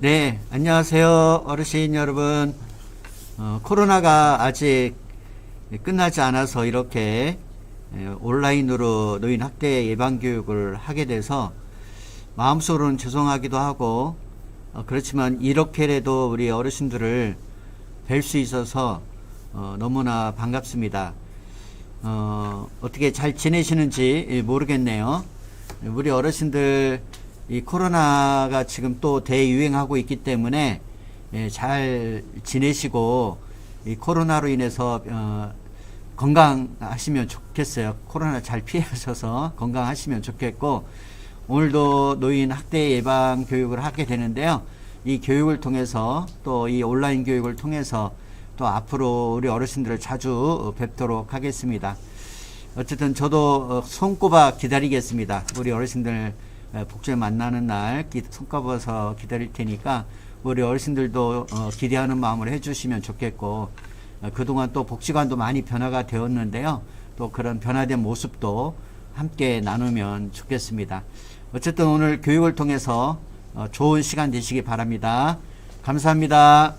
네, 안녕하세요. 어르신 여러분. 코로나가 아직 끝나지 않아서 이렇게 온라인으로 노인 학대 예방 교육을 하게 돼서 마음속으로는 죄송하기도 하고, 그렇지만 이렇게라도 우리 어르신들을 뵐 수 있어서 너무나 반갑습니다. 어떻게 잘 지내시는지 모르겠네요. 우리 어르신들 이 코로나가 지금 또 대유행하고 있기 때문에 잘 지내시고 이 코로나로 인해서 건강하시면 좋겠어요. 코로나 잘 피하셔서 건강하시면 좋겠고, 오늘도 노인 학대 예방 교육을 하게 되는데요. 이 교육을 통해서 또 이 온라인 교육을 통해서 또 앞으로 우리 어르신들을 자주 뵙도록 하겠습니다. 어쨌든 저도 손꼽아 기다리겠습니다. 우리 어르신들 복주에 만나는 날 손꼽아서 기다릴 테니까 우리 어르신들도 기대하는 마음으로 해주시면 좋겠고, 그동안 또 복지관도 많이 변화가 되었는데요. 또 그런 변화된 모습도 함께 나누면 좋겠습니다. 어쨌든 오늘 교육을 통해서 좋은 시간 되시기 바랍니다. 감사합니다.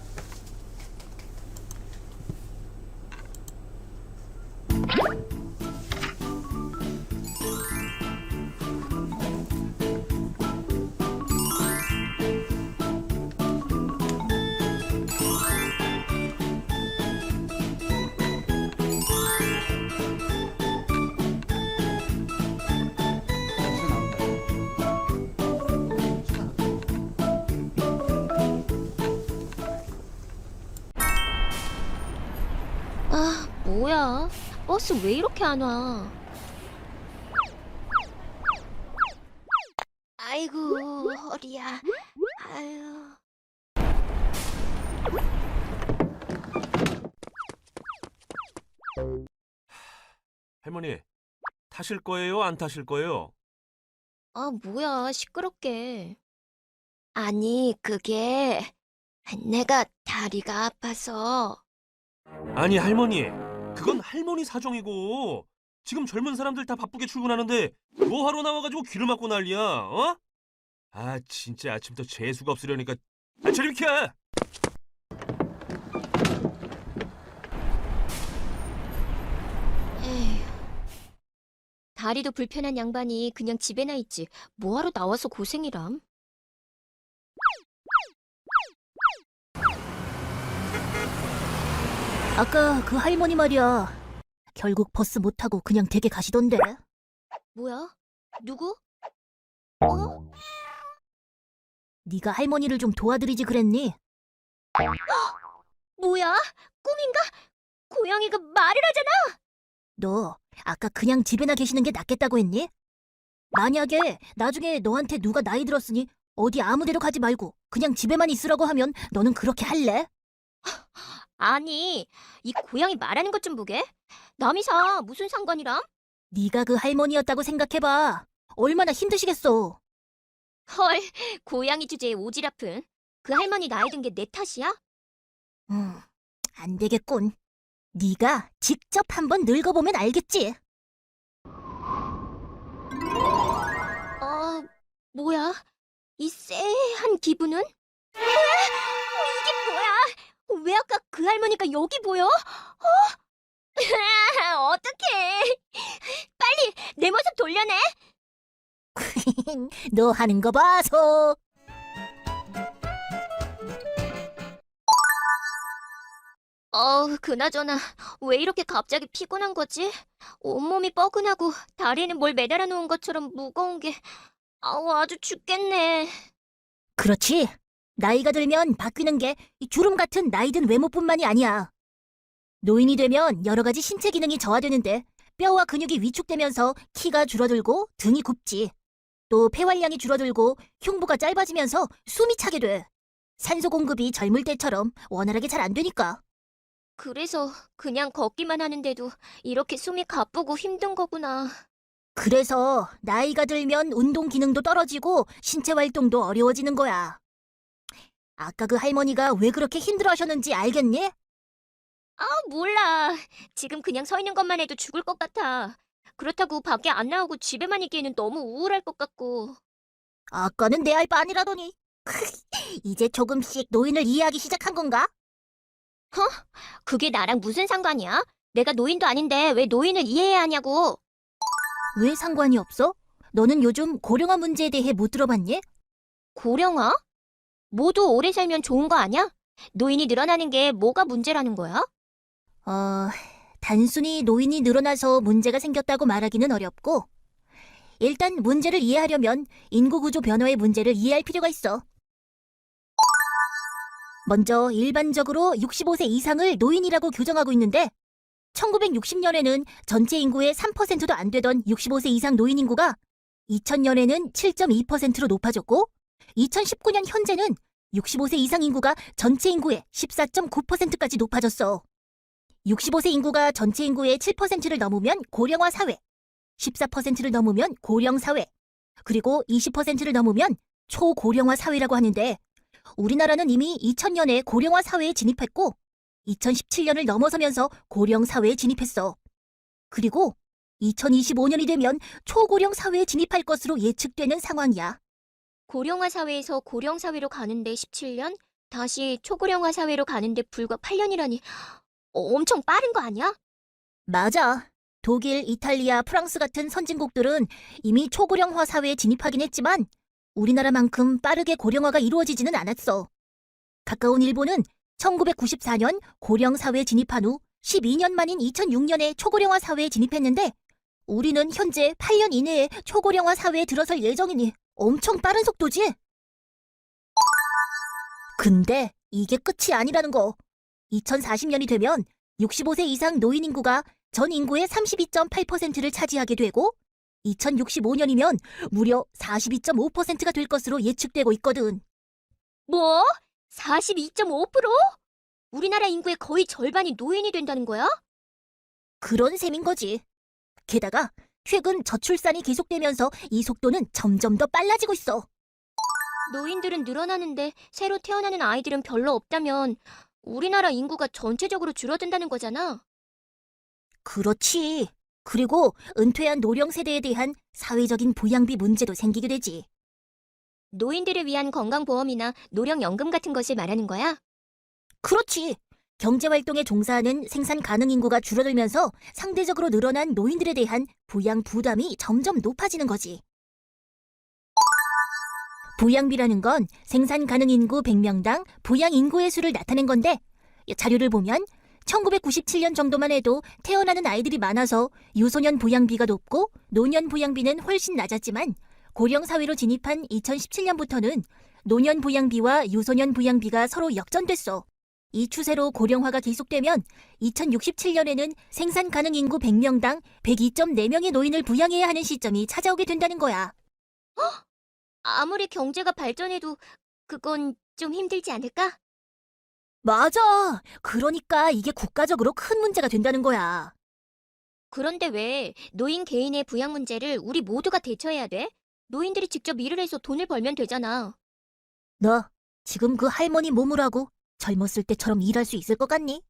아, 뭐야. 버스 왜 이렇게 안 와? 아이고, 허리야. 아유. 할머니, 타실 거예요? 안 타실 거예요? 아, 뭐야. 시끄럽게. 아니, 그게 내가 다리가 아파서. 아니, 할머니. 그건 할머니 사정이고. 지금 젊은 사람들 다 바쁘게 출근하는데 뭐 하러 나와가지고 귀를 막고 난리야, 어? 아, 진짜 아침부터 재수가 없으려니까. 아, 저리 비켜! 에휴. 다리도 불편한 양반이 그냥 집에나 있지. 뭐하러 나와서 고생이람? 아까 그 할머니 말이야. 결국 버스 못 타고 그냥 댁에 가시던데. 뭐야? 누구? 어? 네가 할머니를 좀 도와드리지 그랬니? 뭐야? 꿈인가? 고양이가 말을 하잖아! 너 아까 그냥 집에나 계시는 게 낫겠다고 했니? 만약에 나중에 너한테 누가 나이 들었으니 어디 아무 데로 가지 말고 그냥 집에만 있으라고 하면 너는 그렇게 할래? 아니, 이 고양이 말하는 것 좀 보게. 남이사 무슨 상관이람? 네가 그 할머니였다고 생각해봐. 얼마나 힘드시겠어. 헐, 고양이 주제에 오지랖은. 그 할머니 나이 든 게 내 탓이야? 안 되겠군. 네가 직접 한번 늙어보면 알겠지. 뭐야? 이 쎄한 기분은? 이게 뭐야? 왜 아까 그 할머니가 여기 보여? 어떡해. 빨리 내 모습 돌려내. 너 하는 거 봐서. 그나저나 왜 이렇게 갑자기 피곤한 거지? 온몸이 뻐근하고 다리에는 뭘 매달아 놓은 것처럼 무거운 게 아주 죽겠네. 그렇지. 나이가 들면 바뀌는 게 이 주름 같은 나이든 외모뿐만이 아니야. 노인이 되면 여러 가지 신체 기능이 저하되는데 뼈와 근육이 위축되면서 키가 줄어들고 등이 굽지. 또 폐활량이 줄어들고 흉부가 짧아지면서 숨이 차게 돼. 산소 공급이 젊을 때처럼 원활하게 잘 안 되니까. 그래서 그냥 걷기만 하는데도 이렇게 숨이 가쁘고 힘든 거구나. 그래서 나이가 들면 운동 기능도 떨어지고 신체 활동도 어려워지는 거야. 아까 그 할머니가 왜 그렇게 힘들어 하셨는지 알겠니? 몰라. 지금 그냥 서 있는 것만 해도 죽을 것 같아. 그렇다고 밖에 안 나오고 집에만 있기에는 너무 우울할 것 같고. 아까는 내 알 바 아니라더니. 이제 조금씩 노인을 이해하기 시작한 건가? 그게 나랑 무슨 상관이야? 내가 노인도 아닌데 왜 노인을 이해해야 하냐고. 왜 상관이 없어? 너는 요즘 고령화 문제에 대해 못 들어봤니? 고령화? 모두 오래 살면 좋은 거 아니야? 노인이 늘어나는 게 뭐가 문제라는 거야? 단순히 노인이 늘어나서 문제가 생겼다고 말하기는 어렵고, 일단 문제를 이해하려면 인구 구조 변화의 문제를 이해할 필요가 있어. 먼저 일반적으로 65세 이상을 노인이라고 규정하고 있는데 1960년에는 전체 인구의 3%도 안 되던 65세 이상 노인 인구가 2000년에는 7.2%로 높아졌고 2019년 현재는 65세 이상 인구가 전체 인구의 14.9%까지 높아졌어. 65세 인구가 전체 인구의 7%를 넘으면 고령화 사회, 14%를 넘으면 고령 사회, 그리고 20%를 넘으면 초고령화 사회라고 하는데 우리나라는 이미 2000년에 고령화 사회에 진입했고 2017년을 넘어서면서 고령 사회에 진입했어. 그리고 2025년이 되면 초고령 사회에 진입할 것으로 예측되는 상황이야. 고령화 사회에서 고령 사회로 가는데 17년? 다시 초고령화 사회로 가는데 불과 8년이라니 엄청 빠른 거 아니야? 맞아. 독일, 이탈리아, 프랑스 같은 선진국들은 이미 초고령화 사회에 진입하긴 했지만 우리나라만큼 빠르게 고령화가 이루어지지는 않았어. 가까운 일본은 1994년 고령 사회에 진입한 후 12년 만인 2006년에 초고령화 사회에 진입했는데 우리는 현재 8년 이내에 초고령화 사회에 들어설 예정이니 엄청 빠른 속도지? 근데 이게 끝이 아니라는 거. 2040년이 되면 65세 이상 노인 인구가 전 인구의 32.8%를 차지하게 되고 2065년이면 무려 42.5%가 될 것으로 예측되고 있거든. 뭐? 42.5%? 우리나라 인구의 거의 절반이 노인이 된다는 거야? 그런 셈인 거지. 게다가 최근 저출산이 계속되면서 이 속도는 점점 더 빨라지고 있어. 노인들은 늘어나는데 새로 태어나는 아이들은 별로 없다면 우리나라 인구가 전체적으로 줄어든다는 거잖아. 그렇지. 그리고 은퇴한 노령 세대에 대한 사회적인 부양비 문제도 생기게 되지. 노인들을 위한 건강보험이나 노령연금 같은 것을 말하는 거야? 그렇지. 경제활동에 종사하는 생산 가능 인구가 줄어들면서 상대적으로 늘어난 노인들에 대한 부양 부담이 점점 높아지는 거지. 부양비라는 건 생산 가능 인구 100명당 부양 인구의 수를 나타낸 건데 자료를 보면 1997년 정도만 해도 태어나는 아이들이 많아서 유소년 부양비가 높고 노년 부양비는 훨씬 낮았지만 고령 사회로 진입한 2017년부터는 노년 부양비와 유소년 부양비가 서로 역전됐어. 이 추세로 고령화가 계속되면 2067년에는 생산 가능 인구 100명당 102.4명의 노인을 부양해야 하는 시점이 찾아오게 된다는 거야. 아무리 경제가 발전해도 그건 좀 힘들지 않을까? 맞아. 그러니까 이게 국가적으로 큰 문제가 된다는 거야. 그런데 왜 노인 개인의 부양 문제를 우리 모두가 대처해야 돼? 노인들이 직접 일을 해서 돈을 벌면 되잖아. 너 지금 그 할머니 몸을 하고 젊었을 때처럼 일할 수 있을 것 같니?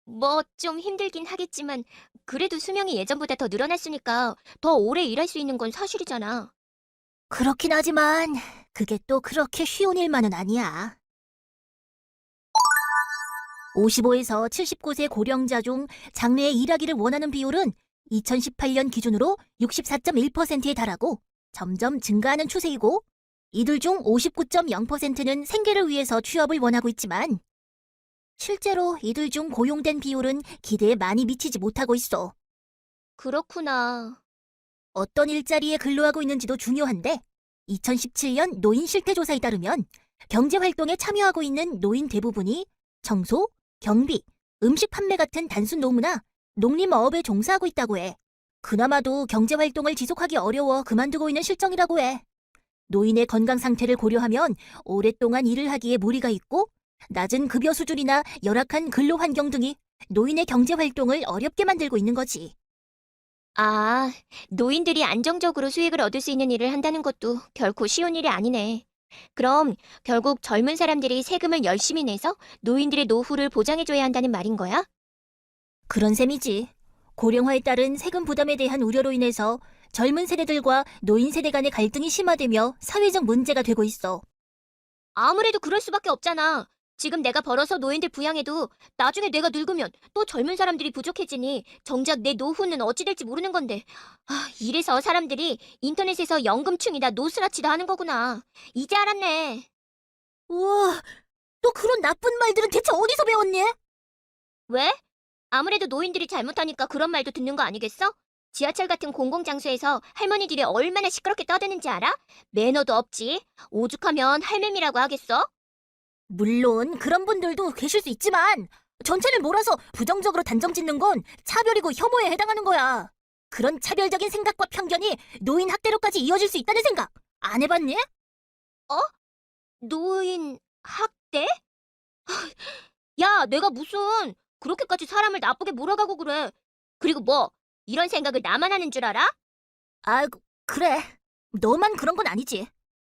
뭐 좀 힘들긴 하겠지만 그래도 수명이 예전보다 더 늘어났으니까 더 오래 일할 수 있는 건 사실이잖아. 그렇긴 하지만 그게 또 그렇게 쉬운 일만은 아니야. 55에서 79세 고령자 중 장래에 일하기를 원하는 비율은 2018년 기준으로 64.1%에 달하고 점점 증가하는 추세이고 이들 중 59.0%는 생계를 위해서 취업을 원하고 있지만 실제로 이들 중 고용된 비율은 기대에 많이 미치지 못하고 있어. 그렇구나. 어떤 일자리에 근로하고 있는지도 중요한데 2017년 노인 실태조사에 따르면 경제활동에 참여하고 있는 노인 대부분이 청소, 경비, 음식 판매 같은 단순 노무나 농림어업에 종사하고 있다고 해. 그나마도 경제활동을 지속하기 어려워 그만두고 있는 실정이라고 해. 노인의 건강 상태를 고려하면 오랫동안 일을 하기에 무리가 있고 낮은 급여 수준이나 열악한 근로 환경 등이 노인의 경제활동을 어렵게 만들고 있는 거지. 아, 노인들이 안정적으로 수익을 얻을 수 있는 일을 한다는 것도 결코 쉬운 일이 아니네. 그럼 결국 젊은 사람들이 세금을 열심히 내서 노인들의 노후를 보장해줘야 한다는 말인 거야? 그런 셈이지. 고령화에 따른 세금 부담에 대한 우려로 인해서 젊은 세대들과 노인 세대 간의 갈등이 심화되며 사회적 문제가 되고 있어. 아무래도 그럴 수밖에 없잖아. 지금 내가 벌어서 노인들 부양해도 나중에 내가 늙으면 또 젊은 사람들이 부족해지니 정작 내 노후는 어찌 될지 모르는 건데. 이래서 사람들이 인터넷에서 연금충이다 노스라치다 하는 거구나. 이제 알았네. 우와, 너 그런 나쁜 말들은 대체 어디서 배웠니? 왜? 아무래도 노인들이 잘못하니까 그런 말도 듣는 거 아니겠어? 지하철 같은 공공장소에서 할머니들이 얼마나 시끄럽게 떠드는지 알아? 매너도 없지. 오죽하면 할매미라고 하겠어? 물론 그런 분들도 계실 수 있지만 전체를 몰아서 부정적으로 단정 짓는 건 차별이고 혐오에 해당하는 거야. 그런 차별적인 생각과 편견이 노인 학대로까지 이어질 수 있다는 생각 안 해봤니? 노인 학대? 야, 내가 무슨 그렇게까지 사람을 나쁘게 몰아가고 그래. 그리고 뭐 이런 생각을 나만 하는 줄 알아? 아, 그래. 너만 그런 건 아니지.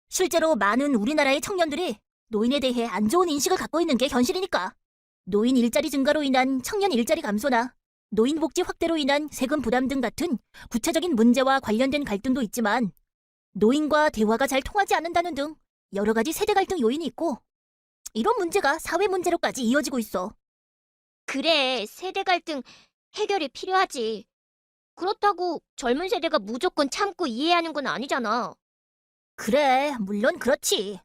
실제로 많은 우리나라의 청년들이 노인에 대해 안 좋은 인식을 갖고 있는 게 현실이니까. 노인 일자리 증가로 인한 청년 일자리 감소나 노인 복지 확대로 인한 세금 부담 등 같은 구체적인 문제와 관련된 갈등도 있지만 노인과 대화가 잘 통하지 않는다는 등 여러 가지 세대 갈등 요인이 있고 이런 문제가 사회 문제로까지 이어지고 있어. 그래, 세대 갈등 해결이 필요하지. 그렇다고 젊은 세대가 무조건 참고 이해하는 건 아니잖아. 그래, 물론 그렇지.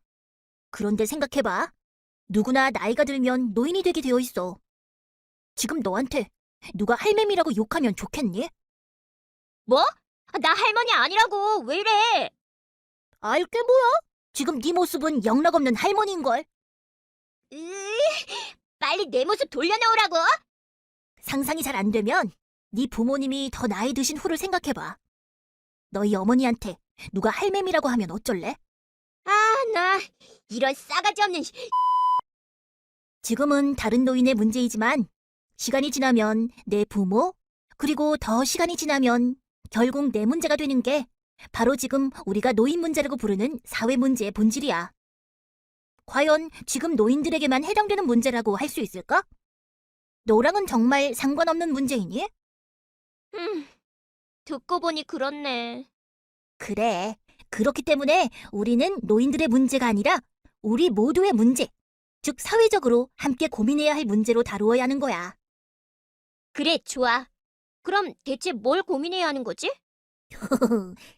그런데 생각해봐. 누구나 나이가 들면 노인이 되게 되어 있어. 지금 너한테 누가 할매미라고 욕하면 좋겠니? 뭐? 나 할머니 아니라고. 왜 이래? 알게 뭐야? 지금 네 모습은 영락없는 할머니인걸. 빨리 내 모습 돌려놓으라고. 상상이 잘 안 되면 네 부모님이 더 나이 드신 후를 생각해봐. 너희 어머니한테 누가 할매미라고 하면 어쩔래? 나 이런 싸가지 없는 지금은 다른 노인의 문제이지만 시간이 지나면 내 부모, 그리고 더 시간이 지나면 결국 내 문제가 되는 게 바로 지금 우리가 노인 문제라고 부르는 사회 문제의 본질이야. 과연 지금 노인들에게만 해당되는 문제라고 할 수 있을까? 너랑은 정말 상관없는 문제이니? 듣고 보니 그렇네. 그래. 그렇기 때문에 우리는 노인들의 문제가 아니라 우리 모두의 문제, 즉 사회적으로 함께 고민해야 할 문제로 다루어야 하는 거야. 그래, 좋아. 그럼 대체 뭘 고민해야 하는 거지?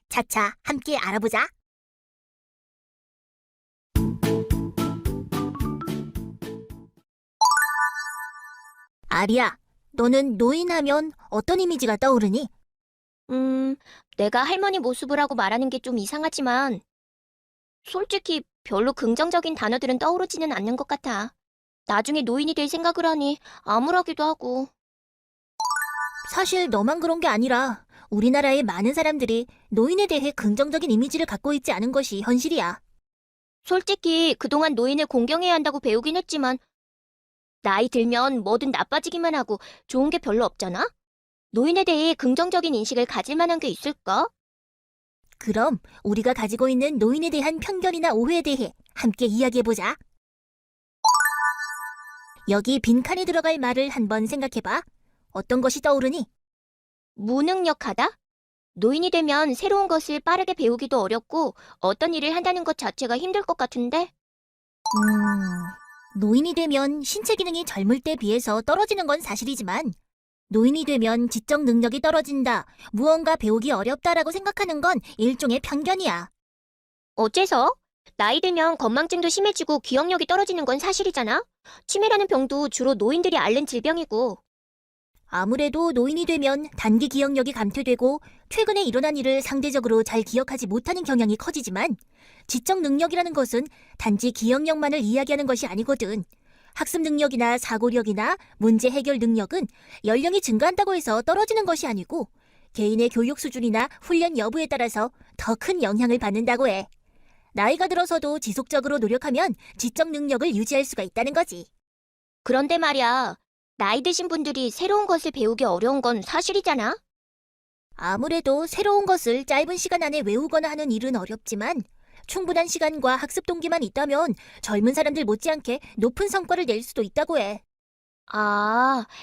차차 함께 알아보자. 아리야, 너는 노인하면 어떤 이미지가 떠오르니? 내가 할머니 모습을 하고 말하는 게 좀 이상하지만 솔직히 별로 긍정적인 단어들은 떠오르지는 않는 것 같아. 나중에 노인이 될 생각을 하니 암울하기도 하고. 사실 너만 그런 게 아니라 우리나라의 많은 사람들이 노인에 대해 긍정적인 이미지를 갖고 있지 않은 것이 현실이야. 솔직히 그동안 노인을 공경해야 한다고 배우긴 했지만 나이 들면 뭐든 나빠지기만 하고 좋은 게 별로 없잖아? 노인에 대해 긍정적인 인식을 가질 만한 게 있을까? 그럼 우리가 가지고 있는 노인에 대한 편견이나 오해에 대해 함께 이야기해보자. 여기 빈칸에 들어갈 말을 한번 생각해봐. 어떤 것이 떠오르니? 무능력하다? 노인이 되면 새로운 것을 빠르게 배우기도 어렵고 어떤 일을 한다는 것 자체가 힘들 것 같은데? 노인이 되면 신체 기능이 젊을 때 비해서 떨어지는 건 사실이지만 노인이 되면 지적 능력이 떨어진다, 무언가 배우기 어렵다라고 생각하는 건 일종의 편견이야. 어째서? 나이 들면 건망증도 심해지고 기억력이 떨어지는 건 사실이잖아? 치매라는 병도 주로 노인들이 앓는 질병이고. 아무래도 노인이 되면 단기 기억력이 감퇴되고 최근에 일어난 일을 상대적으로 잘 기억하지 못하는 경향이 커지지만 지적 능력이라는 것은 단지 기억력만을 이야기하는 것이 아니거든. 학습 능력이나 사고력이나 문제 해결 능력은 연령이 증가한다고 해서 떨어지는 것이 아니고 개인의 교육 수준이나 훈련 여부에 따라서 더 큰 영향을 받는다고 해. 나이가 들어서도 지속적으로 노력하면 지적 능력을 유지할 수가 있다는 거지. 그런데 말이야, 나이 드신 분들이 새로운 것을 배우기 어려운 건 사실이잖아? 아무래도 새로운 것을 짧은 시간 안에 외우거나 하는 일은 어렵지만 충분한 시간과 학습 동기만 있다면 젊은 사람들 못지않게 높은 성과를 낼 수도 있다고 해.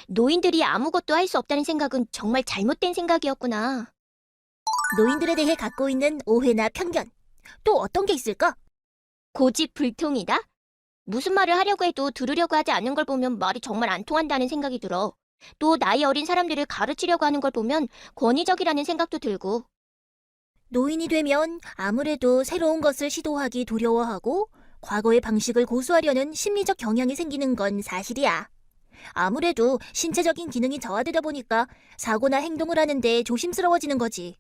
노인들이 아무것도 할 수 없다는 생각은 정말 잘못된 생각이었구나. 노인들에 대해 갖고 있는 오해나 편견, 또 어떤 게 있을까? 고집불통이다? 무슨 말을 하려고 해도 들으려고 하지 않는 걸 보면 말이 정말 안 통한다는 생각이 들어. 또 나이 어린 사람들을 가르치려고 하는 걸 보면 권위적이라는 생각도 들고. 노인이 되면 아무래도 새로운 것을 시도하기 두려워하고 과거의 방식을 고수하려는 심리적 경향이 생기는 건 사실이야. 아무래도 신체적인 기능이 저하되다 보니까 사고나 행동을 하는데 조심스러워지는 거지.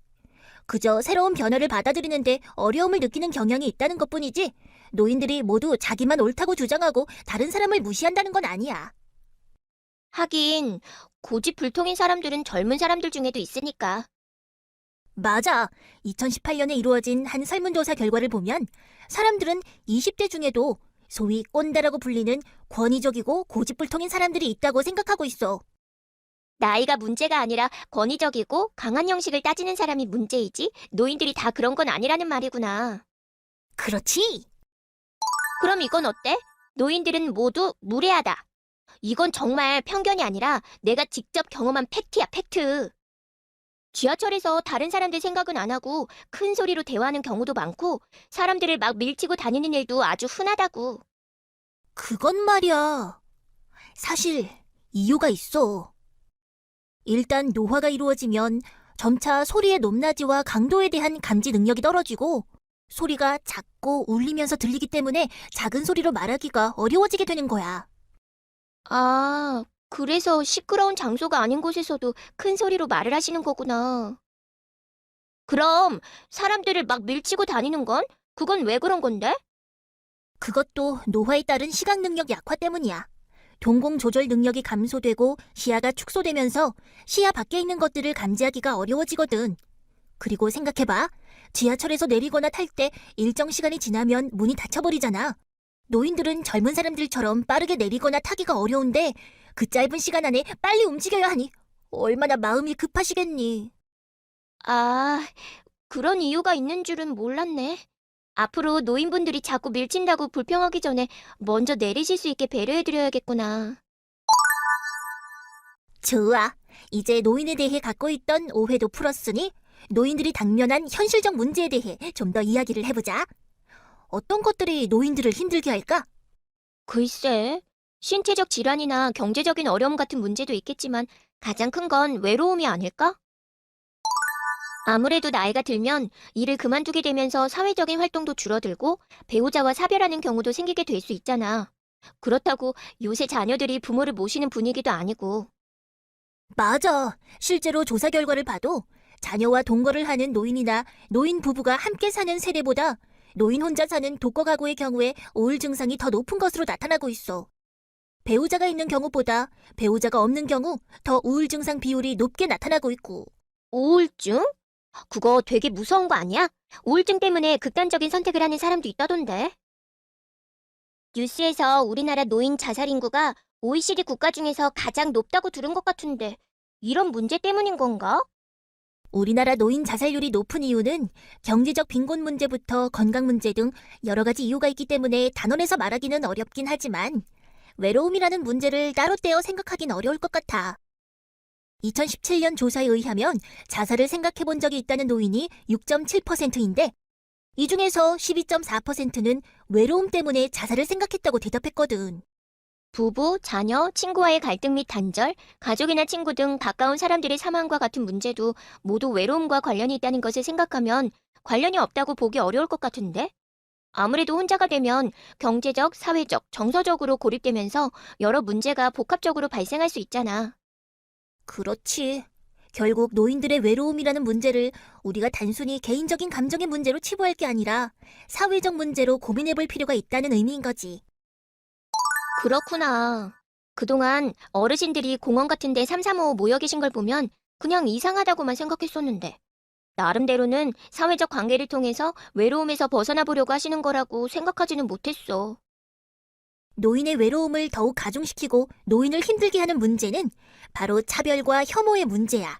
그저 새로운 변화를 받아들이는데 어려움을 느끼는 경향이 있다는 것뿐이지 노인들이 모두 자기만 옳다고 주장하고 다른 사람을 무시한다는 건 아니야. 하긴 고집불통인 사람들은 젊은 사람들 중에도 있으니까. 맞아. 2018년에 이루어진 한 설문조사 결과를 보면 사람들은 20대 중에도 소위 꼰대라고 불리는 권위적이고 고집불통인 사람들이 있다고 생각하고 있어. 나이가 문제가 아니라 권위적이고 강한 형식을 따지는 사람이 문제이지 노인들이 다 그런 건 아니라는 말이구나. 그렇지? 그럼 이건 어때? 노인들은 모두 무례하다. 이건 정말 편견이 아니라 내가 직접 경험한 팩트야, 팩트. 지하철에서 다른 사람들 생각은 안 하고 큰 소리로 대화하는 경우도 많고 사람들을 막 밀치고 다니는 일도 아주 흔하다고. 그건 말이야. 사실 이유가 있어. 일단 노화가 이루어지면 점차 소리의 높낮이와 강도에 대한 감지 능력이 떨어지고 소리가 작고 울리면서 들리기 때문에 작은 소리로 말하기가 어려워지게 되는 거야. 아, 그래서 시끄러운 장소가 아닌 곳에서도 큰 소리로 말을 하시는 거구나. 그럼 사람들을 막 밀치고 다니는 건? 그건 왜 그런 건데? 그것도 노화에 따른 시각 능력 약화 때문이야. 동공 조절 능력이 감소되고 시야가 축소되면서 시야 밖에 있는 것들을 감지하기가 어려워지거든. 그리고 생각해봐. 지하철에서 내리거나 탈 때 일정 시간이 지나면 문이 닫혀버리잖아. 노인들은 젊은 사람들처럼 빠르게 내리거나 타기가 어려운데 그 짧은 시간 안에 빨리 움직여야 하니 얼마나 마음이 급하시겠니. 아, 그런 이유가 있는 줄은 몰랐네. 앞으로 노인분들이 자꾸 밀친다고 불평하기 전에 먼저 내리실 수 있게 배려해드려야겠구나. 좋아. 이제 노인에 대해 갖고 있던 오해도 풀었으니 노인들이 당면한 현실적 문제에 대해 좀 더 이야기를 해보자. 어떤 것들이 노인들을 힘들게 할까? 글쎄, 신체적 질환이나 경제적인 어려움 같은 문제도 있겠지만 가장 큰 건 외로움이 아닐까? 아무래도 나이가 들면 일을 그만두게 되면서 사회적인 활동도 줄어들고 배우자와 사별하는 경우도 생기게 될 수 있잖아. 그렇다고 요새 자녀들이 부모를 모시는 분위기도 아니고. 맞아. 실제로 조사 결과를 봐도 자녀와 동거를 하는 노인이나 노인 부부가 함께 사는 세대보다 노인 혼자 사는 독거 가구의 경우에 우울 증상이 더 높은 것으로 나타나고 있어. 배우자가 있는 경우보다 배우자가 없는 경우 더 우울 증상 비율이 높게 나타나고 있고. 우울증? 그거 되게 무서운 거 아니야? 우울증 때문에 극단적인 선택을 하는 사람도 있다던데. 뉴스에서 우리나라 노인 자살 인구가 OECD 국가 중에서 가장 높다고 들은 것 같은데 이런 문제 때문인 건가? 우리나라 노인 자살률이 높은 이유는 경제적 빈곤 문제부터 건강 문제 등 여러 가지 이유가 있기 때문에 단언해서 말하기는 어렵긴 하지만 외로움이라는 문제를 따로 떼어 생각하긴 어려울 것 같아. 2017년 조사에 의하면 자살을 생각해 본 적이 있다는 노인이 6.7%인데 이 중에서 12.4%는 외로움 때문에 자살을 생각했다고 대답했거든. 부부, 자녀, 친구와의 갈등 및 단절, 가족이나 친구 등 가까운 사람들의 사망과 같은 문제도 모두 외로움과 관련이 있다는 것을 생각하면 관련이 없다고 보기 어려울 것 같은데? 아무래도 혼자가 되면 경제적, 사회적, 정서적으로 고립되면서 여러 문제가 복합적으로 발생할 수 있잖아. 그렇지. 결국 노인들의 외로움이라는 문제를 우리가 단순히 개인적인 감정의 문제로 치부할 게 아니라 사회적 문제로 고민해볼 필요가 있다는 의미인 거지. 그렇구나. 그동안 어르신들이 공원 같은 데 삼삼오오 모여 계신 걸 보면 그냥 이상하다고만 생각했었는데 나름대로는 사회적 관계를 통해서 외로움에서 벗어나 보려고 하시는 거라고 생각하지는 못했어. 노인의 외로움을 더욱 가중시키고 노인을 힘들게 하는 문제는 바로 차별과 혐오의 문제야.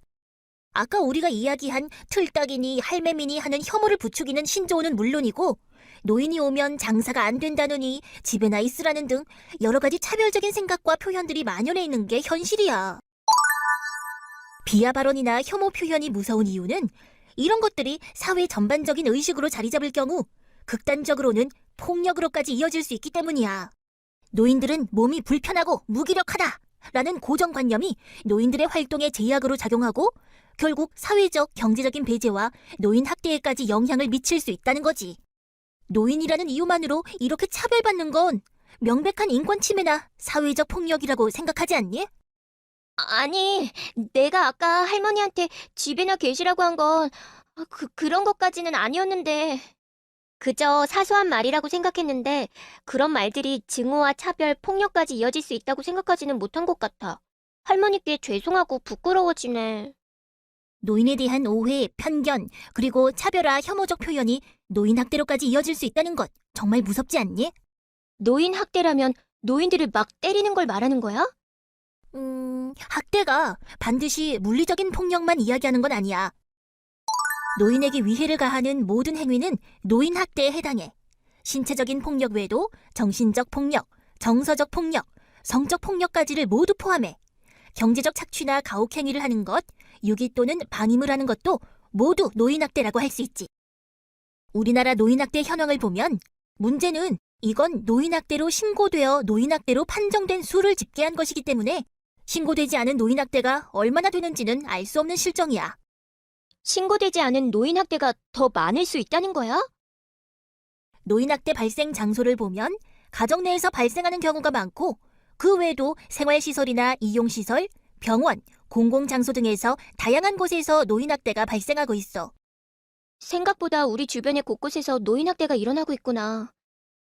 아까 우리가 이야기한 틀딱이니 할매미니 하는 혐오를 부추기는 신조어는 물론이고 노인이 오면 장사가 안 된다느니 집에나 있으라는 등 여러 가지 차별적인 생각과 표현들이 만연해 있는 게 현실이야. 비하 발언이나 혐오 표현이 무서운 이유는 이런 것들이 사회 전반적인 의식으로 자리 잡을 경우 극단적으로는 폭력으로까지 이어질 수 있기 때문이야. 노인들은 몸이 불편하고 무기력하다 라는 고정관념이 노인들의 활동에 제약으로 작용하고 결국 사회적, 경제적인 배제와 노인 학대에까지 영향을 미칠 수 있다는 거지. 노인이라는 이유만으로 이렇게 차별받는 건 명백한 인권 침해나 사회적 폭력이라고 생각하지 않니? 아니, 내가 아까 할머니한테 집에나 계시라고 한 건 그런 것까지는 아니었는데 그저 사소한 말이라고 생각했는데 그런 말들이 증오와 차별, 폭력까지 이어질 수 있다고 생각하지는 못한 것 같아. 할머니께 죄송하고 부끄러워지네. 노인에 대한 오해, 편견, 그리고 차별화, 혐오적 표현이 노인 학대로까지 이어질 수 있다는 것 정말 무섭지 않니? 노인 학대라면 노인들을 막 때리는 걸 말하는 거야? 학대가 반드시 물리적인 폭력만 이야기하는 건 아니야. 노인에게 위해를 가하는 모든 행위는 노인 학대에 해당해. 신체적인 폭력 외에도 정신적 폭력, 정서적 폭력, 성적 폭력까지를 모두 포함해. 경제적 착취나 가혹 행위를 하는 것, 유기 또는 방임을 하는 것도 모두 노인 학대라고 할 수 있지. 우리나라 노인 학대 현황을 보면 문제는 이건 노인 학대로 신고되어 노인 학대로 판정된 수를 집계한 것이기 때문에 신고되지 않은 노인 학대가 얼마나 되는지는 알 수 없는 실정이야. 신고되지 않은 노인 학대가 더 많을 수 있다는 거야? 노인 학대 발생 장소를 보면 가정 내에서 발생하는 경우가 많고 그 외에도 생활시설이나 이용시설, 병원, 공공장소 등에서 다양한 곳에서 노인 학대가 발생하고 있어. 생각보다 우리 주변의 곳곳에서 노인 학대가 일어나고 있구나.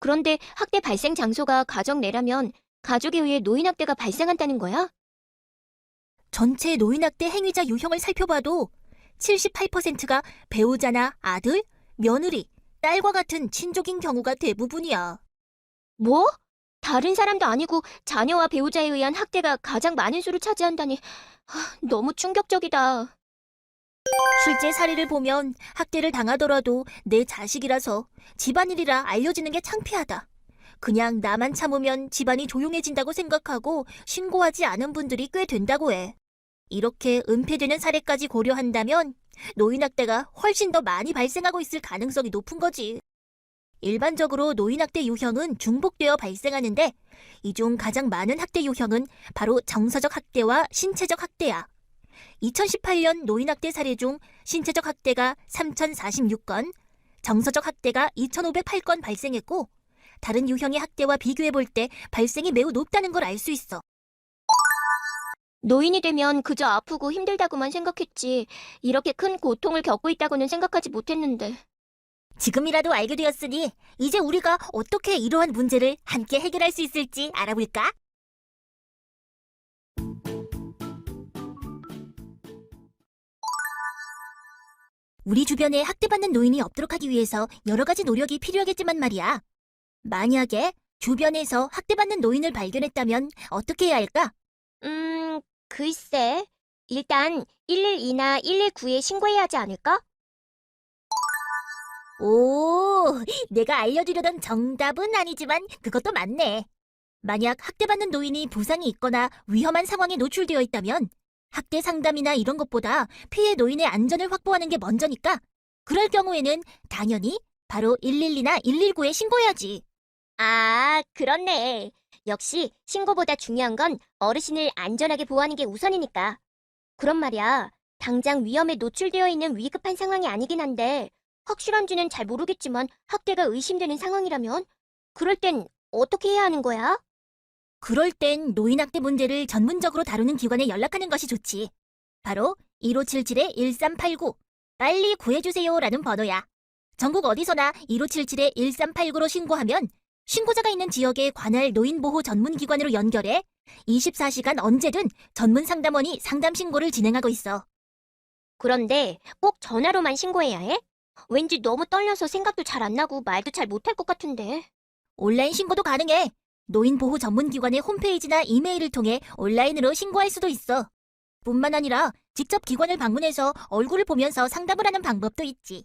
그런데 학대 발생 장소가 가정 내라면 가족에 의해 노인 학대가 발생한다는 거야? 전체 노인 학대 행위자 유형을 살펴봐도 78%가 배우자나 아들, 며느리, 딸과 같은 친족인 경우가 대부분이야. 뭐? 다른 사람도 아니고 자녀와 배우자에 의한 학대가 가장 많은 수를 차지한다니 너무 충격적이다. 실제 사례를 보면 학대를 당하더라도 내 자식이라서 집안일이라 알려지는 게 창피하다. 그냥 나만 참으면 집안이 조용해진다고 생각하고 신고하지 않은 분들이 꽤 된다고 해. 이렇게 은폐되는 사례까지 고려한다면 노인 학대가 훨씬 더 많이 발생하고 있을 가능성이 높은 거지. 일반적으로 노인 학대 유형은 중복되어 발생하는데 이 중 가장 많은 학대 유형은 바로 정서적 학대와 신체적 학대야. 2018년 노인 학대 사례 중 신체적 학대가 3,046건, 정서적 학대가 2,508건 발생했고 다른 유형의 학대와 비교해 볼 때 발생이 매우 높다는 걸 알 수 있어. 노인이 되면 그저 아프고 힘들다고만 생각했지 이렇게 큰 고통을 겪고 있다고는 생각하지 못했는데. 지금이라도 알게 되었으니 이제 우리가 어떻게 이러한 문제를 함께 해결할 수 있을지 알아볼까? 우리 주변에 학대받는 노인이 없도록 하기 위해서 여러 가지 노력이 필요하겠지만 말이야. 만약에 주변에서 학대받는 노인을 발견했다면 어떻게 해야 할까? 글쎄. 일단 112나 119에 신고해야 하지 않을까? 오, 내가 알려드리려던 정답은 아니지만 그것도 맞네. 만약 학대받는 노인이 부상이 있거나 위험한 상황에 노출되어 있다면 학대 상담이나 이런 것보다 피해 노인의 안전을 확보하는 게 먼저니까 그럴 경우에는 당연히 바로 112나 119에 신고해야지. 아, 그렇네. 역시 신고보다 중요한 건 어르신을 안전하게 보호하는 게 우선이니까. 그런 말이야. 당장 위험에 노출되어 있는 위급한 상황이 아니긴 한데 확실한지는 잘 모르겠지만 학대가 의심되는 상황이라면 그럴 땐 어떻게 해야 하는 거야? 그럴 땐 노인 학대 문제를 전문적으로 다루는 기관에 연락하는 것이 좋지. 바로 1577-1389 빨리 구해주세요라는 번호야. 전국 어디서나 1577-1389로 신고하면 신고자가 있는 지역의 관할 노인보호 전문기관으로 연결해 24시간 언제든 전문 상담원이 상담 신고를 진행하고 있어. 그런데 꼭 전화로만 신고해야 해? 왠지 너무 떨려서 생각도 잘 안 나고 말도 잘 못할 것 같은데. 온라인 신고도 가능해. 노인보호 전문기관의 홈페이지나 이메일을 통해 온라인으로 신고할 수도 있어. 뿐만 아니라 직접 기관을 방문해서 얼굴을 보면서 상담을 하는 방법도 있지.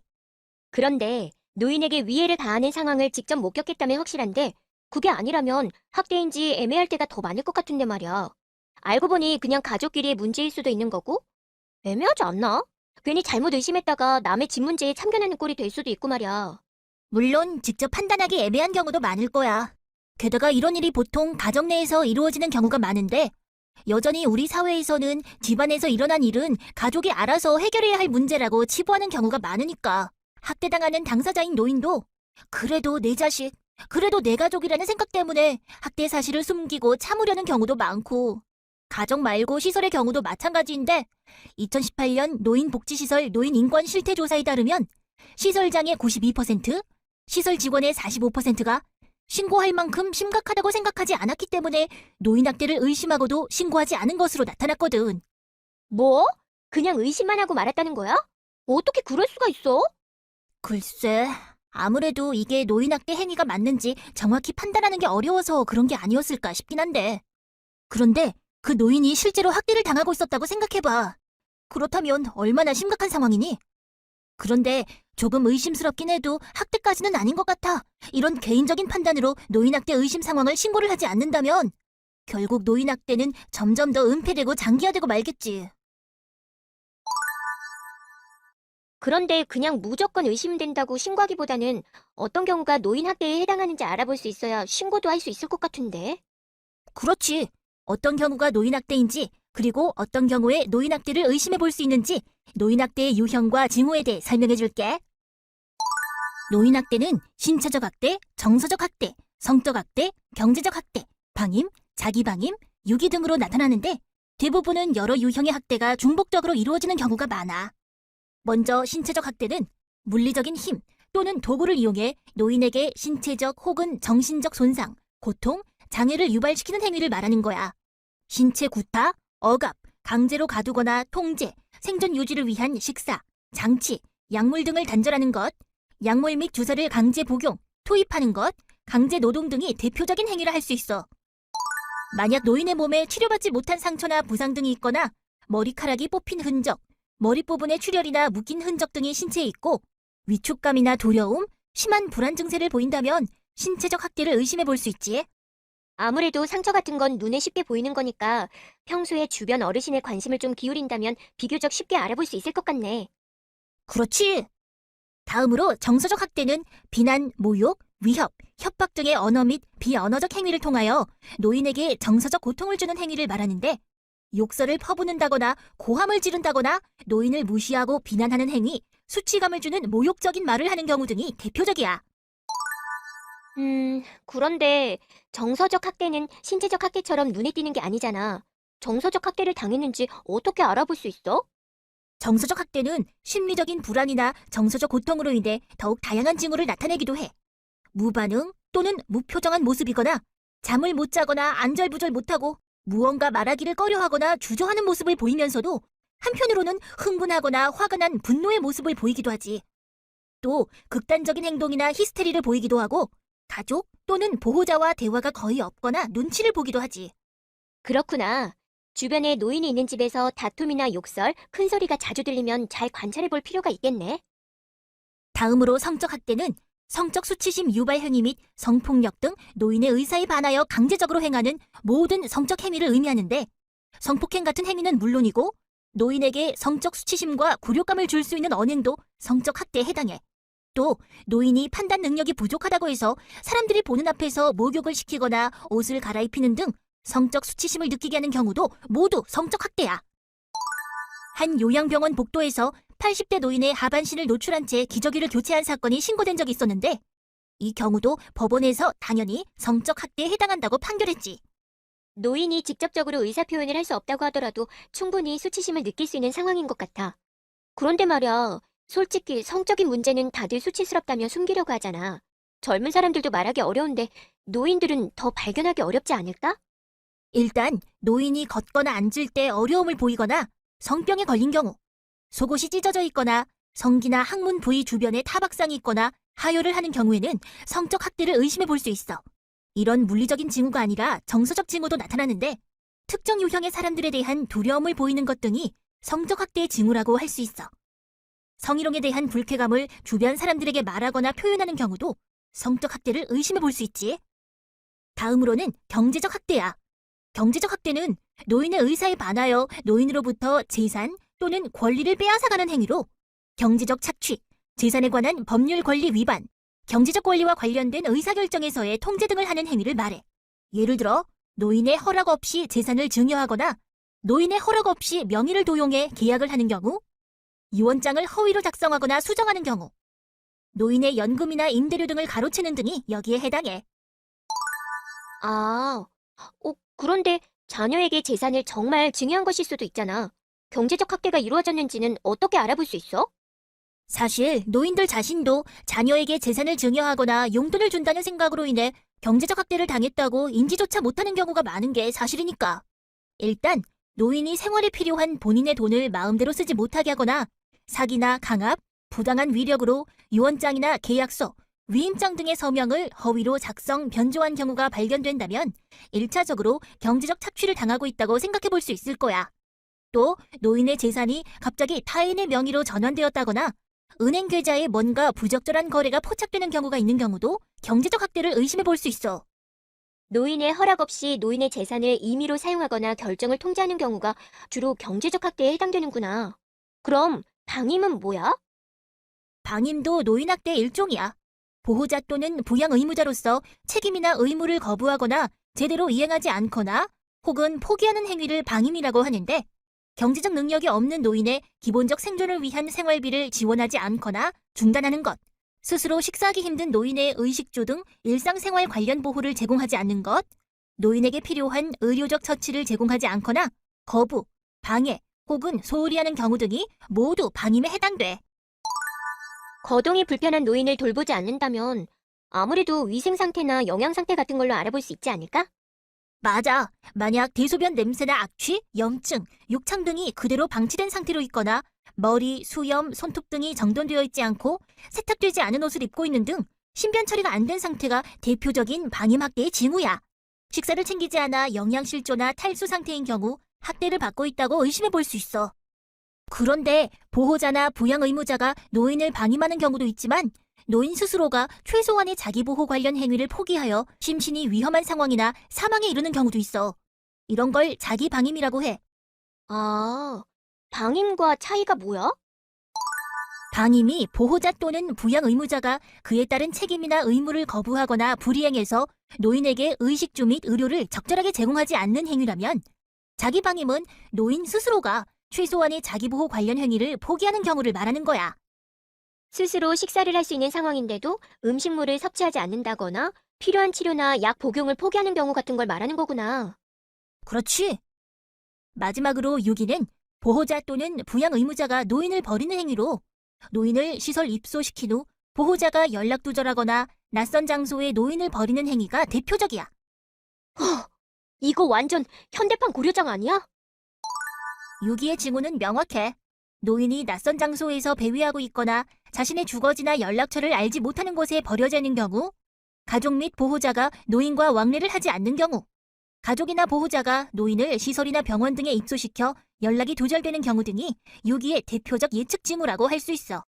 그런데 노인에게 위해를 가하는 상황을 직접 목격했다면 확실한데 그게 아니라면 학대인지 애매할 때가 더 많을 것 같은데 말이야. 알고 보니 그냥 가족끼리의 문제일 수도 있는 거고 애매하지 않나? 괜히 잘못 의심했다가 남의 집 문제에 참견하는 꼴이 될 수도 있고 말이야. 물론 직접 판단하기 애매한 경우도 많을 거야. 게다가 이런 일이 보통 가정 내에서 이루어지는 경우가 많은데 여전히 우리 사회에서는 집안에서 일어난 일은 가족이 알아서 해결해야 할 문제라고 치부하는 경우가 많으니까 학대당하는 당사자인 노인도 그래도 내 자식, 그래도 내 가족이라는 생각 때문에 학대 사실을 숨기고 참으려는 경우도 많고 가정 말고 시설의 경우도 마찬가지인데 2018년 노인복지시설 노인인권실태조사에 따르면 시설장의 92%, 시설 직원의 45%가 신고할 만큼 심각하다고 생각하지 않았기 때문에 노인학대를 의심하고도 신고하지 않은 것으로 나타났거든. 뭐? 그냥 의심만 하고 말았다는 거야? 어떻게 그럴 수가 있어? 글쎄, 아무래도 이게 노인학대 행위가 맞는지 정확히 판단하는 게 어려워서 그런 게 아니었을까 싶긴 한데. 그런데 그 노인이 실제로 학대를 당하고 있었다고 생각해봐. 그렇다면 얼마나 심각한 상황이니? 그런데 조금 의심스럽긴 해도 학대까지는 아닌 것 같아. 이런 개인적인 판단으로 노인학대 의심 상황을 신고를 하지 않는다면 결국 노인학대는 점점 더 은폐되고 장기화되고 말겠지. 그런데 그냥 무조건 의심된다고 신고하기보다는 어떤 경우가 노인 학대에 해당하는지 알아볼 수 있어야 신고도 할 수 있을 것 같은데. 그렇지. 어떤 경우가 노인학대인지 그리고 어떤 경우에 노인학대를 의심해 볼 수 있는지 노인학대의 유형과 징후에 대해 설명해 줄게. 노인학대는 신체적 학대, 정서적 학대, 성적 학대, 경제적 학대, 방임, 자기방임, 유기 등으로 나타나는데 대부분은 여러 유형의 학대가 중복적으로 이루어지는 경우가 많아. 먼저 신체적 학대는 물리적인 힘 또는 도구를 이용해 노인에게 신체적 혹은 정신적 손상, 고통, 장애를 유발시키는 행위를 말하는 거야. 신체 구타, 억압, 강제로 가두거나 통제, 생존 유지를 위한 식사, 장치, 약물 등을 단절하는 것, 약물 및 주사를 강제 복용, 투입하는 것, 강제 노동 등이 대표적인 행위를 할 수 있어. 만약 노인의 몸에 치료받지 못한 상처나 부상 등이 있거나 머리카락이 뽑힌 흔적, 머리 부분에 출혈이나 묶인 흔적 등이 신체에 있고 위축감이나 두려움, 심한 불안 증세를 보인다면 신체적 학대를 의심해 볼 수 있지. 아무래도 상처 같은 건 눈에 쉽게 보이는 거니까 평소에 주변 어르신의 관심을 좀 기울인다면 비교적 쉽게 알아볼 수 있을 것 같네. 그렇지. 다음으로 정서적 학대는 비난, 모욕, 위협, 협박 등의 언어 및 비언어적 행위를 통하여 노인에게 정서적 고통을 주는 행위를 말하는데 욕설을 퍼붓는다거나 고함을 지른다거나 노인을 무시하고 비난하는 행위, 수치감을 주는 모욕적인 말을 하는 경우 등이 대표적이야. 그런데 정서적 학대는 신체적 학대처럼 눈에 띄는 게 아니잖아. 정서적 학대를 당했는지 어떻게 알아볼 수 있어? 정서적 학대는 심리적인 불안이나 정서적 고통으로 인해 더욱 다양한 징후를 나타내기도 해. 무반응 또는 무표정한 모습이거나 잠을 못 자거나 안절부절 못하고 무언가 말하기를 꺼려하거나 주저하는 모습을 보이면서도 한편으로는 흥분하거나 화가 난 분노의 모습을 보이기도 하지. 또 극단적인 행동이나 히스테리를 보이기도 하고 가족 또는 보호자와 대화가 거의 없거나 눈치를 보기도 하지. 그렇구나. 주변에 노인이 있는 집에서 다툼이나 욕설, 큰 소리가 자주 들리면 잘 관찰해 볼 필요가 있겠네. 다음으로 성적 학대는 성적 수치심 유발 행위 및 성폭력 등 노인의 의사에 반하여 강제적으로 행하는 모든 성적 행위를 의미하는데 성폭행 같은 행위는 물론이고 노인에게 성적 수치심과 굴욕감을 줄 수 있는 언행도 성적 학대에 해당해. 또 노인이 판단 능력이 부족하다고 해서 사람들이 보는 앞에서 목욕을 시키거나 옷을 갈아입히는 등 성적 수치심을 느끼게 하는 경우도 모두 성적 학대야. 한 요양병원 복도에서 80대 노인의 하반신을 노출한 채 기저귀를 교체한 사건이 신고된 적이 있었는데 이 경우도 법원에서 당연히 성적 학대에 해당한다고 판결했지. 노인이 직접적으로 의사표현을 할 수 없다고 하더라도 충분히 수치심을 느낄 수 있는 상황인 것 같아. 그런데 말이야, 솔직히 성적인 문제는 다들 수치스럽다며 숨기려고 하잖아. 젊은 사람들도 말하기 어려운데 노인들은 더 발견하기 어렵지 않을까? 일단 노인이 걷거나 앉을 때 어려움을 보이거나 성병에 걸린 경우, 속옷이 찢어져 있거나 성기나 항문 부위 주변에 타박상이 있거나 하혈을 하는 경우에는 성적 학대를 의심해 볼 수 있어. 이런 물리적인 징후가 아니라 정서적 징후도 나타나는데 특정 유형의 사람들에 대한 두려움을 보이는 것 등이 성적 학대의 징후라고 할 수 있어. 성희롱에 대한 불쾌감을 주변 사람들에게 말하거나 표현하는 경우도 성적 학대를 의심해 볼 수 있지. 다음으로는 경제적 학대야. 경제적 학대는 노인의 의사에 반하여 노인으로부터 재산 또는 권리를 빼앗아가는 행위로 경제적 착취, 재산에 관한 법률 권리 위반, 경제적 권리와 관련된 의사결정에서의 통제 등을 하는 행위를 말해. 예를 들어 노인의 허락 없이 재산을 증여하거나 노인의 허락 없이 명의를 도용해 계약을 하는 경우, 유언장을 허위로 작성하거나 수정하는 경우, 노인의 연금이나 임대료 등을 가로채는 등이 여기에 해당해. 아, 그런데 자녀에게 재산을 정말 증여한 것일 수도 있잖아. 경제적 학대가 이루어졌는지는 어떻게 알아볼 수 있어? 사실 노인들 자신도 자녀에게 재산을 증여하거나 용돈을 준다는 생각으로 인해 경제적 학대를 당했다고 인지조차 못하는 경우가 많은 게 사실이니까. 일단 노인이 생활에 필요한 본인의 돈을 마음대로 쓰지 못하게 하거나 사기나 강압, 부당한 위력으로 유언장이나 계약서, 위임장 등의 서명을 허위로 작성, 변조한 경우가 발견된다면 1차적으로 경제적 착취를 당하고 있다고 생각해 볼 수 있을 거야. 또 노인의 재산이 갑자기 타인의 명의로 전환되었다거나 은행 계좌에 뭔가 부적절한 거래가 포착되는 경우가 있는 경우도 경제적 학대를 의심해 볼 수 있어. 노인의 허락 없이 노인의 재산을 임의로 사용하거나 결정을 통제하는 경우가 주로 경제적 학대에 해당되는구나. 그럼 방임은 뭐야? 방임도 노인학대의 일종이야. 보호자 또는 부양 의무자로서 책임이나 의무를 거부하거나 제대로 이행하지 않거나 혹은 포기하는 행위를 방임이라고 하는데, 경제적 능력이 없는 노인의 기본적 생존을 위한 생활비를 지원하지 않거나 중단하는 것, 스스로 식사하기 힘든 노인의 의식주 등 일상생활 관련 보호를 제공하지 않는 것, 노인에게 필요한 의료적 처치를 제공하지 않거나 거부, 방해 혹은 소홀히 하는 경우 등이 모두 방임에 해당돼. 거동이 불편한 노인을 돌보지 않는다면 아무래도 위생 상태나 영양 상태 같은 걸로 알아볼 수 있지 않을까? 맞아. 만약 대소변 냄새나 악취, 염증, 욕창 등이 그대로 방치된 상태로 있거나 머리, 수염, 손톱 등이 정돈되어 있지 않고 세탁되지 않은 옷을 입고 있는 등 신변 처리가 안 된 상태가 대표적인 방임학대의 징후야. 식사를 챙기지 않아 영양실조나 탈수 상태인 경우 학대를 받고 있다고 의심해 볼 수 있어. 그런데 보호자나 부양 의무자가 노인을 방임하는 경우도 있지만 노인 스스로가 최소한의 자기보호 관련 행위를 포기하여 심신이 위험한 상황이나 사망에 이르는 경우도 있어. 이런 걸 자기방임이라고 해. 아, 방임과 차이가 뭐야? 방임이 보호자 또는 부양 의무자가 그에 따른 책임이나 의무를 거부하거나 불이행해서 노인에게 의식주 및 의료를 적절하게 제공하지 않는 행위라면, 자기방임은 노인 스스로가 최소한의 자기보호 관련 행위를 포기하는 경우를 말하는 거야. 스스로 식사를 할 수 있는 상황인데도 음식물을 섭취하지 않는다거나 필요한 치료나 약 복용을 포기하는 경우 같은 걸 말하는 거구나. 그렇지. 마지막으로 6위는 보호자 또는 부양 의무자가 노인을 버리는 행위로, 노인을 시설 입소시킨 후 보호자가 연락 두절하거나 낯선 장소에 노인을 버리는 행위가 대표적이야. 이거 완전 현대판 고려장 아니야? 6위의 징후는 명확해. 노인이 낯선 장소에서 배회하고 있거나 자신의 주거지나 연락처를 알지 못하는 곳에 버려져 있는 경우, 가족 및 보호자가 노인과 왕래를 하지 않는 경우, 가족이나 보호자가 노인을 시설이나 병원 등에 입소시켜 연락이 두절되는 경우 등이 6위의 대표적 예측 징후라고 할 수 있어.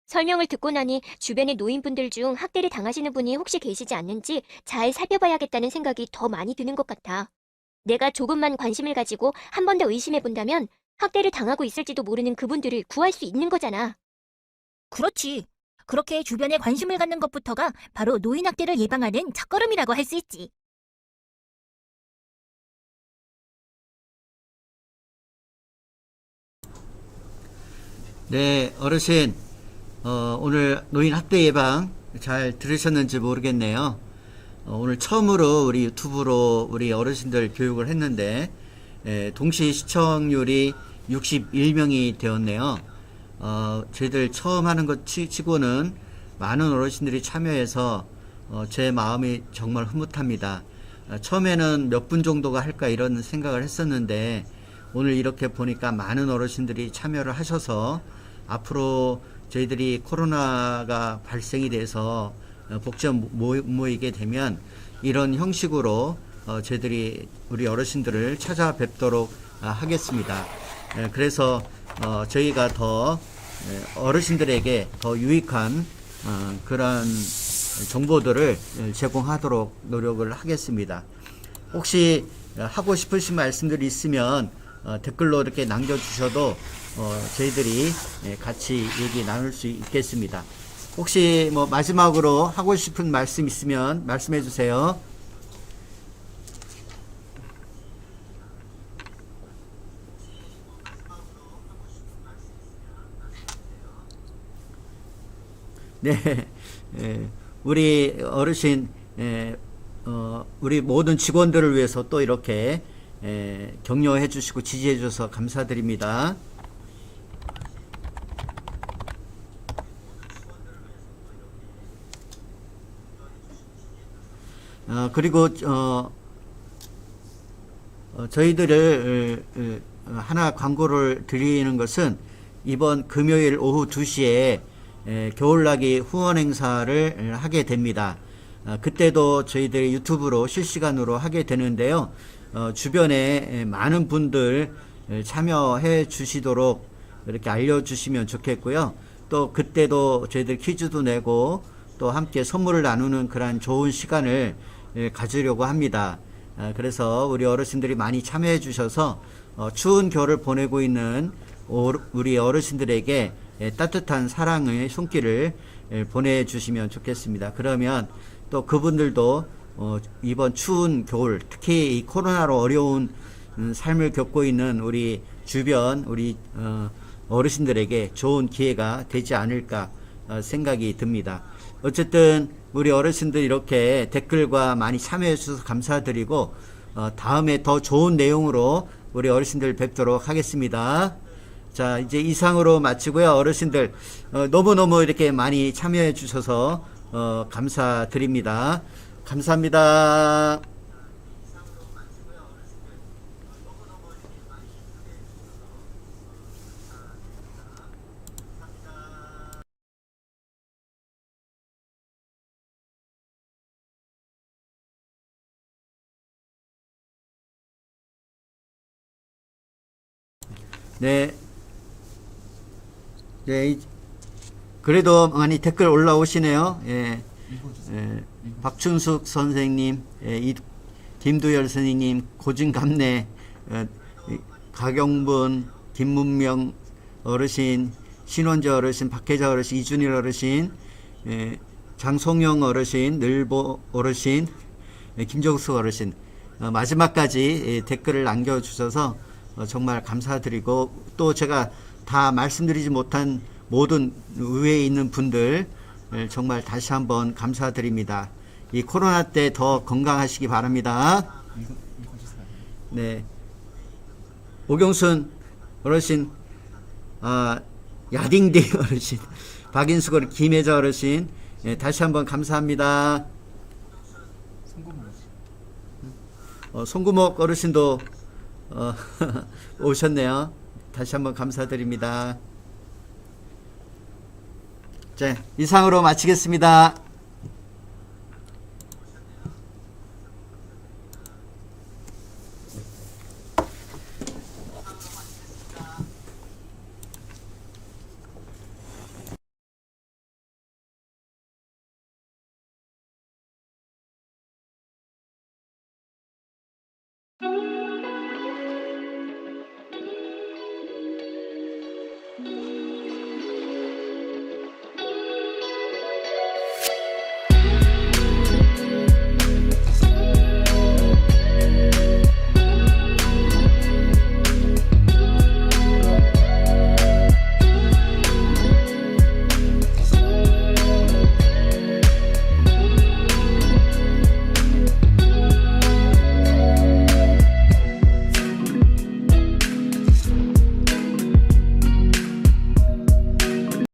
설명을 듣고 나니 주변의 노인분들 중 학대를 당하시는 분이 혹시 계시지 않는지 잘 살펴봐야겠다는 생각이 더 많이 드는 것 같아. 내가 조금만 관심을 가지고 한 번 더 의심해 본다면 학대를 당하고 있을지도 모르는 그분들을 구할 수 있는 거잖아. 그렇지. 그렇게 주변에 관심을 갖는 것부터가 바로 노인 학대를 예방하는 첫걸음이라고 할 수 있지. 네, 어르신, 오늘 노인 학대 예방 잘 들으셨는지 모르겠네요. 오늘 처음으로 우리 유튜브로 우리 어르신들 교육을 했는데, 동시 시청률이 61명이 되었네요. 저희들 처음 하는 것 치고는 많은 어르신들이 참여해서 제 마음이 정말 흐뭇합니다. 처음에는 몇 분 정도가 할까 이런 생각을 했었는데, 오늘 이렇게 보니까 많은 어르신들이 참여를 하셔서 앞으로 저희들이 코로나가 발생이 돼서 복지원 모이게 되면 이런 형식으로 저희들이 우리 어르신들을 찾아뵙도록 하겠습니다. 그래서 저희가 더 어르신들에게 더 유익한 그런 정보들을 제공하도록 노력을 하겠습니다. 혹시 하고 싶으신 말씀들이 있으면 댓글로 이렇게 남겨주셔도 저희들이 같이 얘기 나눌 수 있겠습니다. 혹시 뭐 마지막으로 하고 싶은 말씀 있으면 말씀해 주세요. 네, 우리 어르신, 우리 모든 직원들을 위해서 또 이렇게 격려해 주시고 지지해 주셔서 감사드립니다. 그리고 저희들을 하나 광고를 드리는 것은 이번 금요일 오후 2시에 겨울나기 후원 행사를 하게 됩니다. 그때도 저희들이 유튜브로 실시간으로 하게 되는데요. 주변에 많은 분들 참여해 주시도록 이렇게 알려주시면 좋겠고요. 또 그때도 저희들 퀴즈도 내고 또 함께 선물을 나누는 그런 좋은 시간을 가지려고 합니다. 그래서 우리 어르신들이 많이 참여해 주셔서 추운 겨울을 보내고 있는 우리 어르신들에게 따뜻한 사랑의 손길을 보내주시면 좋겠습니다. 그러면 또 그분들도 이번 추운 겨울, 특히 이 코로나로 어려운 삶을 겪고 있는 우리 주변 우리 어르신들에게 좋은 기회가 되지 않을까 생각이 듭니다. 어쨌든 우리 어르신들 이렇게 댓글과 많이 참여해 주셔서 감사드리고 다음에 더 좋은 내용으로 우리 어르신들 뵙도록 하겠습니다. 자, 이제 이상으로 마치고요. 어르신들 너무너무 이렇게 많이 참여해 주셔서 감사드립니다. 감사합니다. 네. 네, 그래도 많이 댓글 올라오시네요. 예, 박춘숙 선생님, 김두열 선생님, 고진감래, 가경분, 김문명 어르신, 신원재 어르신, 박혜자 어르신, 이준일 어르신, 장송영 어르신, 늘보 어르신, 김정숙 어르신, 마지막까지 댓글을 남겨주셔서 정말 감사드리고 또 제가 다 말씀드리지 못한 모든 의회에 있는 분들 정말 다시 한번 감사드립니다. 이 코로나 때 더 건강하시기 바랍니다. 네, 오경순 어르신, 야딩딩 어르신, 박인숙 어르신, 김혜자 어르신, 다시 한번 감사합니다. 송구목 어르신도 오셨네요. 다시 한번 감사드립니다. 자, 이상으로 마치겠습니다.